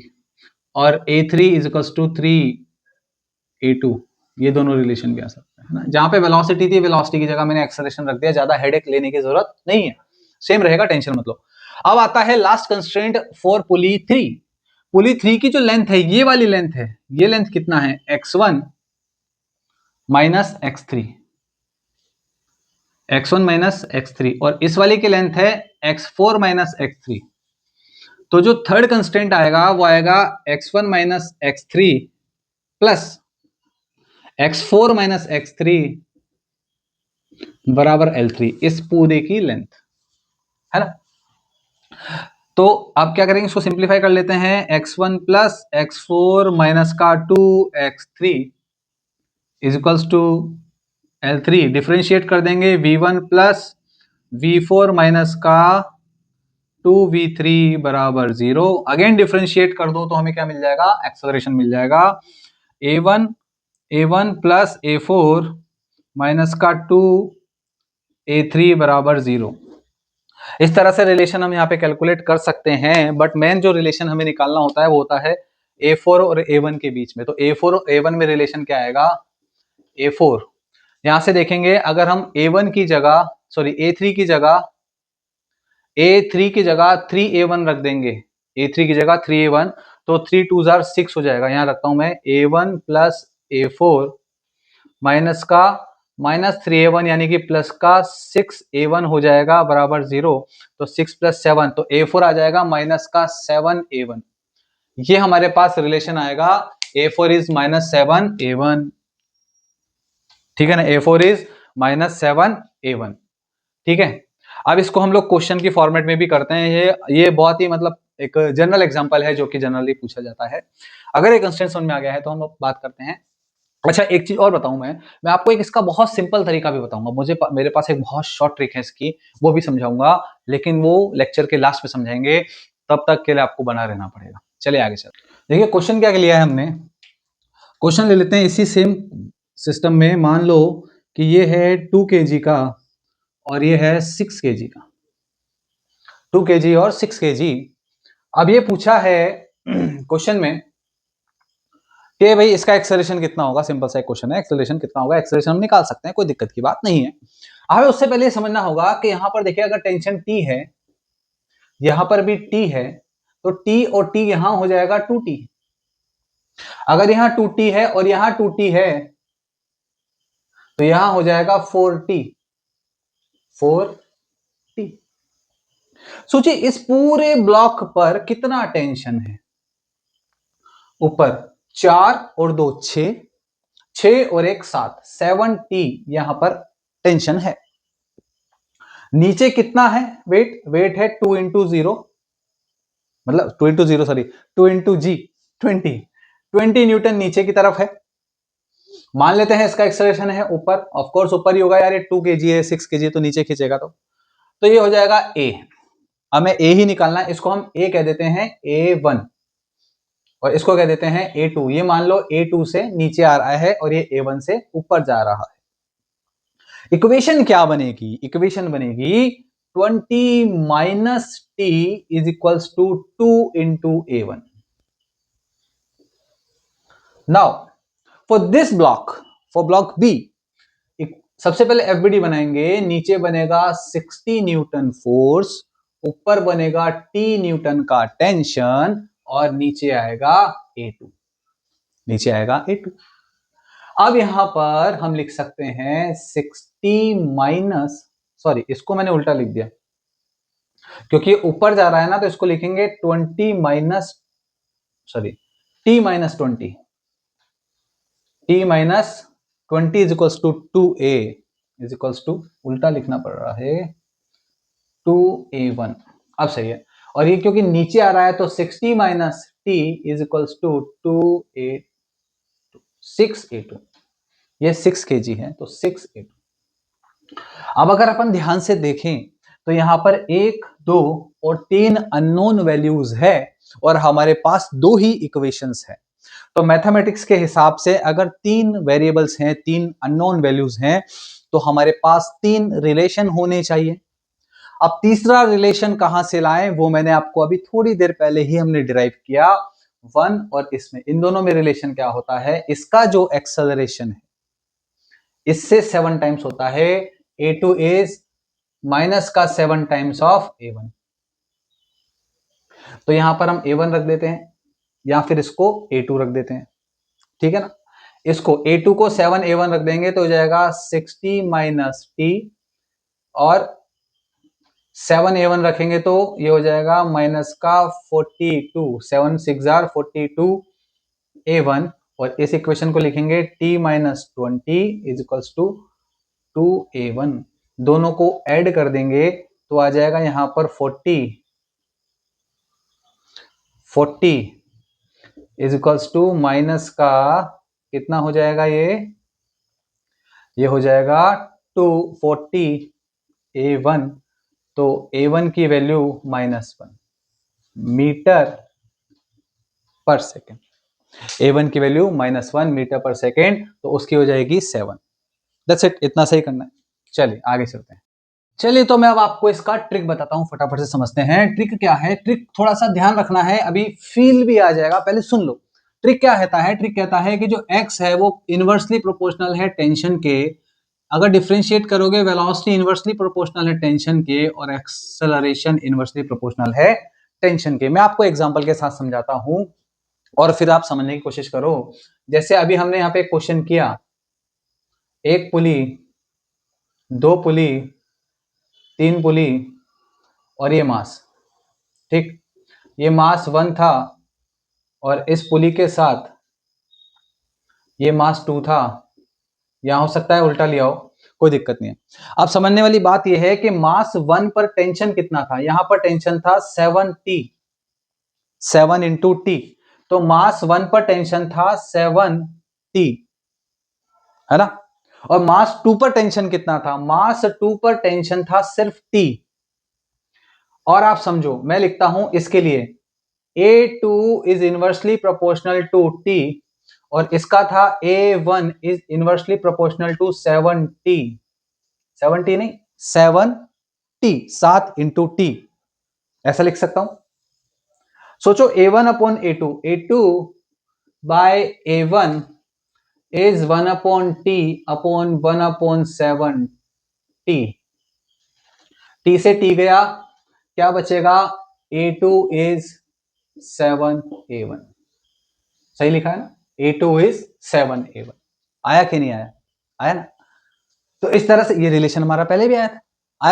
और A3 is equals to 3A2, ये दोनों रिलेशन भी आ सकते हैं ना। जहां पे वेलोसिटी थी, वेलोसिटी की जगह मैंने एक्सेलरेशन रख दिया, ज्यादा हेडेक लेने की जरूरत नहीं है, सेम रहेगा, टेंशन मत लो। अब आता है लास्ट कंस्ट्रेंट फॉर पुली 3। पुली 3 की जो लेंथ है, ये वाली लेंथ है, ये लेंथ कितना है, x1 minus x3, x1 minus x3, और इस वाले की लेंथ है x4 माइनस x3। तो जो थर्ड कंस्ट्रेंट आएगा वो आएगा x1 minus x3 plus x4 minus x3 बराबर L3, इस पूरे की लेंथ है ना। तो अब क्या करेंगे, इसको सिंप्लीफाई कर लेते हैं, x1 प्लस x4 माइनस का 2x3 is equals to L3, differentiate कर देंगे, V1 प्लस V4 माइनस का 2V3 बराबर 0। अगेन डिफ्रेंशिएट कर दो तो हमें क्या मिल जाएगा, एक्सेलरेशन मिल जाएगा, A1 प्लस A4 माइनस का 2A3 बराबर 0। इस तरह से रिलेशन हम यहाँ पे कैलकुलेट कर सकते हैं, बट मेन जो रिलेशन हमें निकालना होता है वो होता है A4 और A1 के बीच में। तो A4 और A1 में रिलेशन क्या आएगा, A4 यहां से देखेंगे, अगर हम A1 की जगह सॉरी A3 की जगह A3 की जगह 3A1 रख देंगे, A3 की जगह 3A1, तो 3 2 6 हो जाएगा। यहां रखता हूं मैं A1 प्लस A4 माइनस का माइनस 3A1 यानी कि प्लस का 6A1 हो जाएगा बराबर 0। तो 6 प्लस 7 तो A4 आ जाएगा माइनस का 7A1। ये हमारे पास रिलेशन आएगा, A4 इज माइनस 7A1। ठीक है ना, A4 इज माइनस 7A1। ठीक है, अब इसको हम लोग क्वेश्चन की फॉर्मेट में भी करते हैं। ये बहुत ही मतलब एक जनरल एग्जांपल है जो कि जनरली पूछा जाता है। अगर एक कंस्ट्रेंट समझ में आ गया है तो हम लोग बात करते हैं। अच्छा, एक चीज और बताऊं, मैं आपको एक इसका बहुत सिंपल तरीका भी बताऊंगा। मेरे पास एक बहुत शॉर्ट ट्रिक है इसकी, वो भी समझाऊंगा, लेकिन वो लेक्चर के लास्ट में समझाएंगे, तब तक के लिए आपको बना रहना पड़ेगा। चलिए आगे चल, देखिए क्वेश्चन क्या लिया है हमने। क्वेश्चन ले लेते हैं इसी सेम सिस्टम में। मान लो कि ये है 2 kg का और ये है 6 kg का, 2 kg और 6 kg। अब ये पूछा है क्वेश्चन में कि भाई इसका एक्सेलरेशन कितना होगा। सिंपल सा क्वेश्चन है, एक्सेलरेशन कितना होगा, एक्सेलरेशन हम निकाल सकते हैं, कोई दिक्कत की बात नहीं है। हमें उससे पहले ये समझना होगा कि यहां पर देखिए, अगर टेंशन T है, यहां पर भी T है, तो T और T यहां हो जाएगा 2T। अगर यहां 2T है और यहां 2T है, तो यहां हो जाएगा 4T। 4T। सोचिए इस पूरे ब्लॉक पर कितना टेंशन है। ऊपर 4 और 2 6, 6 और 1 7, 7T यहां पर टेंशन है। नीचे कितना है वेट, वेट है 2 इंटू 0, मतलब 2 इंटू 0 सॉरी 2 इंटू जी 20 न्यूटन नीचे की तरफ है। मान लेते हैं इसका एक्सेलरेशन है ऊपर, ऑफ कोर्स ऊपर ही होगा यार, ये 2 kg है, 6 kg तो नीचे खींचेगा। तो ये हो जाएगा A। हमें A ही निकालना है, इसको हम A कह देते हैं A1 और इसको कह देते हैं A2। ये मान लो A2 से नीचे आ रहा है और ये A1 से ऊपर जा रहा है। इक्वेशन क्या बनेगी, इक्वेशन बनेगी 20 minus T is equals to 2 into A1। Now for this block, for block B, सबसे पहले FBD बनाएंगे। नीचे बनेगा 60 न्यूटन फोर्स, ऊपर बनेगा T न्यूटन का टेंशन और नीचे आएगा A2, नीचे आएगा A2। अब यहां पर हम लिख सकते हैं 60 माइनस, सॉरी इसको मैंने उल्टा लिख दिया क्योंकि ऊपर जा रहा है ना, तो इसको लिखेंगे 20 minus, sorry t minus 20, t minus 20 is equals to 2a is equals to, उल्टा लिखना पड़ रहा है, 2a1। अब सही है। और ये क्योंकि नीचे आ रहा है तो 60 minus t is equals to 2a 6a2, ये 6 kg है तो 6a2। अब अगर अपन ध्यान से देखें तो यहां पर 1, 2 और 3 अननोन वैल्यूज है और हमारे पास 2 ही इक्वेशंस है। तो मैथमेटिक्स के हिसाब से अगर 3 वेरिएबल्स हैं, 3 अननोन वैल्यूज हैं, तो हमारे पास 3 रिलेशन होने चाहिए। अब तीसरा रिलेशन कहां से लाएं, वो मैंने आपको अभी थोड़ी देर पहले ही हमने डिराइव किया, 1 और इसमें, इन दोनों में रिलेशन क्या होता है, इसका जो एक्सेलरेशन है इससे 7 टाइम्स होता है, a2 इज माइनस का 7 टाइम्स ऑफ a1। तो यहां पर हम a1 रख देते हैं या फिर इसको a2 रख देते हैं, ठीक है ना। इसको a2 को 7a1 रख देंगे तो हो जाएगा 60 माइनस t, और 7a1 रखेंगे तो ये हो जाएगा माइनस का 42, 7 6 42 a1, और इस इक्वेशन को लिखेंगे t minus 20 is equals to 2a1। दोनों को ऐड कर देंगे तो आ जाएगा यहां पर 40 इज इक्वल्स टू माइनस का कितना हो जाएगा, ये हो जाएगा 240 a1, तो a1 की value -1 metre per second, a1 की वैल्यू -1 मीटर पर सेकेंड, तो उसकी हो जाएगी 7। दैट्स इट, इतना सही करना है। चलिए आगे चलते हैं। चलिए तो मैं अब आपको इसका ट्रिक बताता हूं, फटाफट से समझते हैं ट्रिक क्या है। ट्रिक थोड़ा सा ध्यान रखना है, अभी फील भी आ जाएगा, पहले सुन लो। ट्रिक क्या कहता है, ट्रिक कहता है कि जो x है वो इनवर्सली प्रोपोर्शनल है टेंशन के, अगर डिफरेंशिएट करोगे वेलोसिटी इनवर्सली प्रोपोर्शनल है टेंशन के, और एक्सेलरेशन इनवर्सली प्रोपोर्शनल है टेंशन के। मैं आपको एग्जांपल के साथ समझाता हूं और फिर आप समझने की कोशिश करो। जैसे अभी हमने यहाँ पे क्वेश्चन किया, एक पुली, दो पुली, तीन पुली और ये मास, ठीक, ये मास 1 था और इस पुली के साथ ये मास 2 था, यहां हो सकता है उल्टा लिया हो, कोई दिक्कत नहीं है। अब समझने वाली बात यह है कि मास 1 पर टेंशन कितना था, यहां पर टेंशन था 7t, 7 इंटू टी, तो मास 1 पर टेंशन था 7t, है ना। और मास 2 पर टेंशन कितना था, मास 2 पर टेंशन था सिर्फ t। और आप समझो, मैं लिखता हूं इसके लिए A2 is inversely proportional to T, और इसका था A1 is inversely proportional to 7T, 7T नहीं 7T, 7 इंटू टी, ऐसा लिख सकता हूं। सोचो A1 upon A2, A2 by A1 is 1 upon T upon 1 upon 7T, T से T गया, क्या बचेगा, A2 इज 7A1, सही लिखा है ना, A2 इज 7A1। आया कि नहीं आया, आया ना। तो इस तरह से ये रिलेशन हमारा पहले भी आया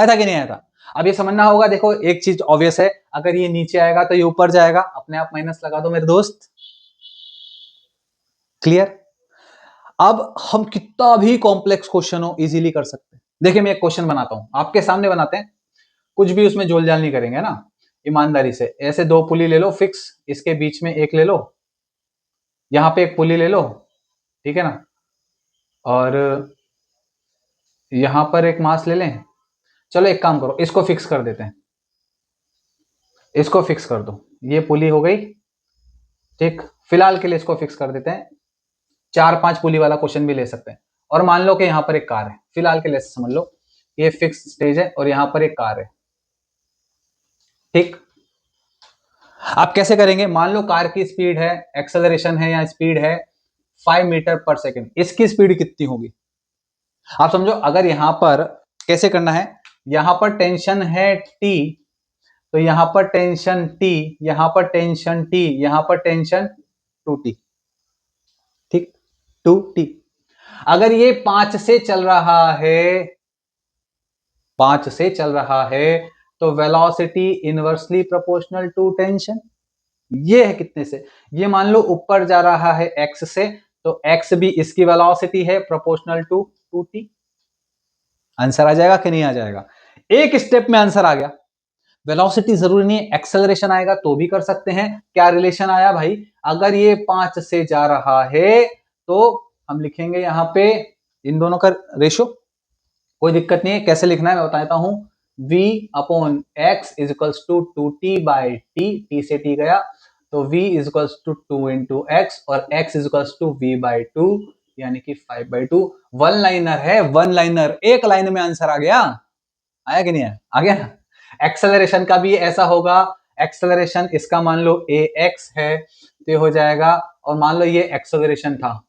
था कि नहीं आया था। अब ये समझना होगा, देखो एक चीज ऑब्वियस है, अगर ये नीचे आएगा तो ये ऊपर जाएगा, अपने आप माइनस लगा दो मेरे दोस्त, क्लियर। अब हम कितना भी कॉम्प्लेक्स क्वेश्चन हो इजीली कर सकते हैं। देखिए मैं एक क्वेश्चन बनाता हूं, आपके सामने बनाते हैं, कुछ भी उसमें जोल जाल नहीं करेंगे ना, ईमानदारी से। ऐसे दो पुली ले लो फिक्स, इसके बीच में एक ले लो, यहां पे एक पुली ले लो, ठीक है ना, और यहां पर एक मास ले लें। चलो एक काम करो, इसको फिक्स कर देते हैं, इसको फिक्स कर दो, ये पुली हो गई, ठीक। फिलहाल के लिए इसको फिक्स कर देते हैं, 4-5 पुली वाला क्वेश्चन भी ले सकते हैं। और मान लो कि यहां पर एक कार है, फिलहाल के लिए समझ लो ये फिक्स स्टेज है और यहां पर एक कार है, ठीक। आप कैसे करेंगे, मान लो कार की स्पीड है, एक्सेलरेशन है या स्पीड है 5 मीटर पर सेकेंड, इसकी स्पीड कितनी होगी। आप समझो, अगर यहां पर कैसे करना है, यहां पर टेंशन है T, तो यहां पर टेंशन T, यहां पर टेंशन T, यहां पर टेंशन 2T, ठीक, 2T। अगर ये 5 से चल रहा है, 5 से चल रहा है, तो velocity inversely proportional to tension. ये है कितने से, ये मान लो ऊपर जा रहा है x से, तो x भी इसकी वेलोसिटी है प्रोपोर्शनल टू 2t। आंसर आ जाएगा कि नहीं आ जाएगा? एक स्टेप में आंसर आ गया। वेलोसिटी जरूरी नहीं है, एक्सेलरेशन आएगा तो भी कर सकते हैं। क्या रिलेशन आया भाई? अगर ये 5 से जा रहा है तो हम लिखेंगे यहां पे इन दोनों का रेशो, कोई दिक्कत नहीं है। कैसे लिखना है मैं बता देता हूं। v upon X is equals to 2t by T से t गया, तो v is equals to 2 into X, और x is equals to v by 2, यानी कि 5/2। वन लाइनर है, वन लाइनर, एक लाइन में आंसर आ गया। आया कि नहीं आया? आ गया ना। एक्सेलरेशन का भी ऐसा होगा, एक्सेलरेशन इसका मान लो ax है तो ये हो जाएगा, और मान लो ये एक्सेलरेशन था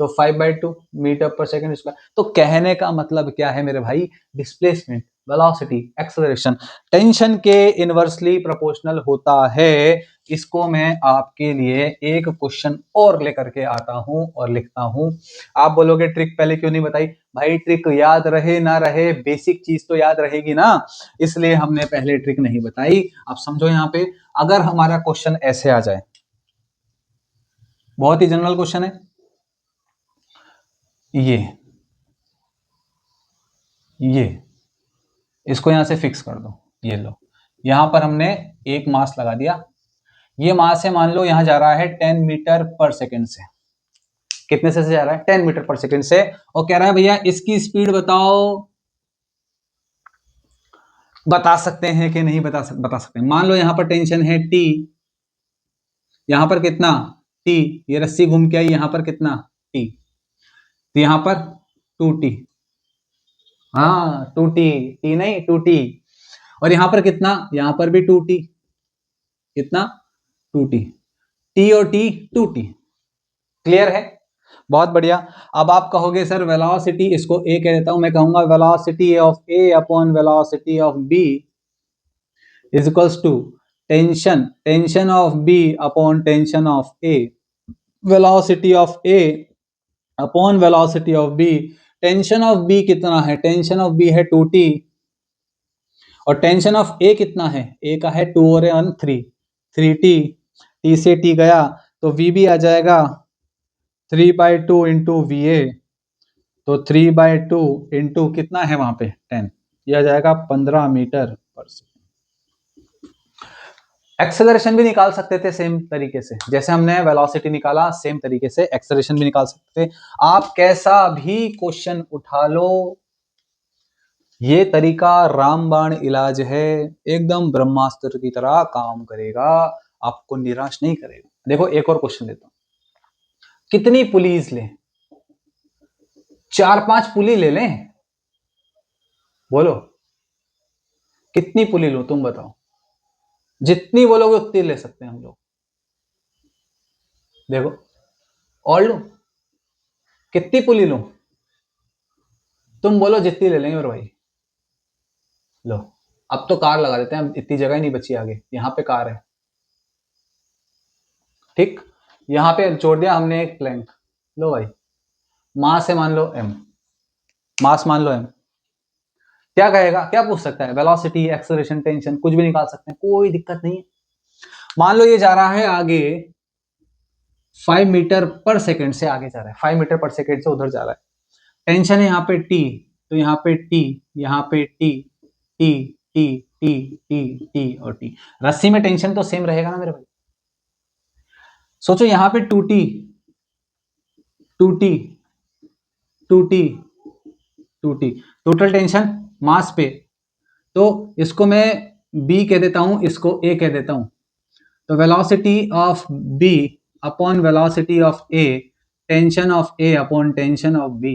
तो 5/2 मीटर पर सेकंड स्क्वायर। तो कहने का मतलब क्या है मेरे भाई? डिस्प्लेसमेंट, वेलोसिटी, एक्सेलरेशन टेंशन के इनवर्सली प्रोपोर्शनल होता है। इसको मैं आपके लिए एक क्वेश्चन और लेकर के आता हूं और लिखता हूं। आप बोलोगे ट्रिक पहले क्यों नहीं बताई? भाई ट्रिक याद रहे ना रहे, बेसिक चीज तो याद रहेगी ना, इसलिए हमने पहले ट्रिक नहीं बताई। आप समझो यहां पे, अगर हमारा क्वेश्चन ऐसे आ जाए, बहुत ही जनरल क्वेश्चन है ये इसको यहां से फिक्स कर दो। ये लो, यहां पर हमने एक मास लगा दिया। ये मास है, मान लो यहां जा रहा है 10 मीटर पर सेकंड से। कितने से जा रहा है? 10 मीटर पर सेकंड से। और कह रहा है भैया इसकी स्पीड बताओ। बता सकते हैं कि नहीं बता सकते हैं। मान लो यहां पर टेंशन है t, यहां पर कितना t, ये रस्सी घूम के आई, यहां पर कितना t, तो यहां पर 2t। हाँ 2t, t नहीं 2t। और यहां पर कितना? यहां पर भी 2t। कितना? 2t। t और t 2t। क्लियर है? बहुत बढ़िया। अब आप कहोगे सर वेलोसिटी, इसको a कह देता हूं, मैं कहूंगा velocity of a upon velocity of b is equals to tension of b upon tension of a, velocity of a upon velocity of b। Tension of b कितना है? टेंशन ऑफ b है 2t, और tension of a कितना है? a का है 2 और 1 3, 3t। t से t गया तो v भी आ जाएगा 3/2 इंटू VA, तो 3/2 इंटू कितना है वहां पे 10, यह आ जाएगा 15 मीटर पर सेकंड। एक्सेलरेशन भी निकाल सकते थे सेम तरीके से, जैसे हमने वेलोसिटी निकाला सेम तरीके से एक्सेलरेशन भी निकाल सकते थे। आप कैसा भी क्वेश्चन उठा लो, ये तरीका रामबाण इलाज है, एकदम ब्रह्मास्त्र की तरह काम करेगा, आपको निराश नहीं करेगा। देखो एक और क्वेश्चन देता हूं, कितनी पुलीज लें? 4-5 पुली ले लें? बोलो कितनी पुली लो, तुम बताओ। जितनी बोलोगे उतनी ले सकते हैं हम लोग। देखो और लो, कितनी पुली लो? तुम बोलो जितनी ले लेंगे। और भाई लो, अब तो कार लगा देते हैं, इतनी जगह ही नहीं बची आगे, यहां पे कार है। ठीक, यहां पे जोड़ दिया हमने एक प्लैंक। लो भाई, मास है मान लो m, मास मान लो m। क्या कहेगा? क्या पूछ सकता है? वेलोसिटी, एक्सेलरेशन, टेंशन, कुछ भी निकाल सकते हैं, कोई दिक्कत नहीं है। मान लो ये जा रहा है आगे 5 मीटर पर सेकंड से, आगे जा रहा है 5 मीटर पर सेकंड से उधर जा रहा है। टेंशन है यहाँ पे t, तो यहाँ पे t, यहाँ पे t, t, t, t, t, t और t। रस्सी में टेंशन तो सेम रहेगा ना मेरे भाई। सोचो यहाँ पे 2t, 2t, 2t, 2t, total tension मास पे, तो इसको मैं b कह देता हूं, इसको a कह देता हूं। तो velocity of b upon velocity of a, tension of a upon tension of b,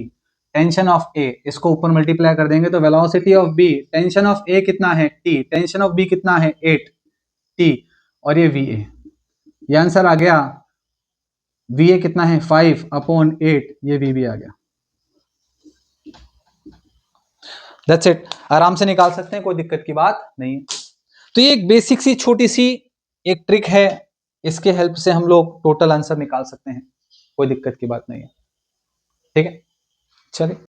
tension of a, इसको ऊपर मल्टीप्लाई कर देंगे तो velocity of b, tension of a कितना है t, टेंशन ऑफ b कितना है 8t, और ये va, ये आंसर आ गया। va कितना है 5 अपॉन 8, ये v भी आ गया। दैट्स इट, आराम से निकाल सकते हैं, कोई दिक्कत की बात नहीं है। तो ये एक बेसिक सी छोटी सी एक ट्रिक है, इसके हेल्प से हम लोग टोटल आंसर निकाल सकते हैं, कोई दिक्कत की बात नहीं है। ठीक है, चलिए।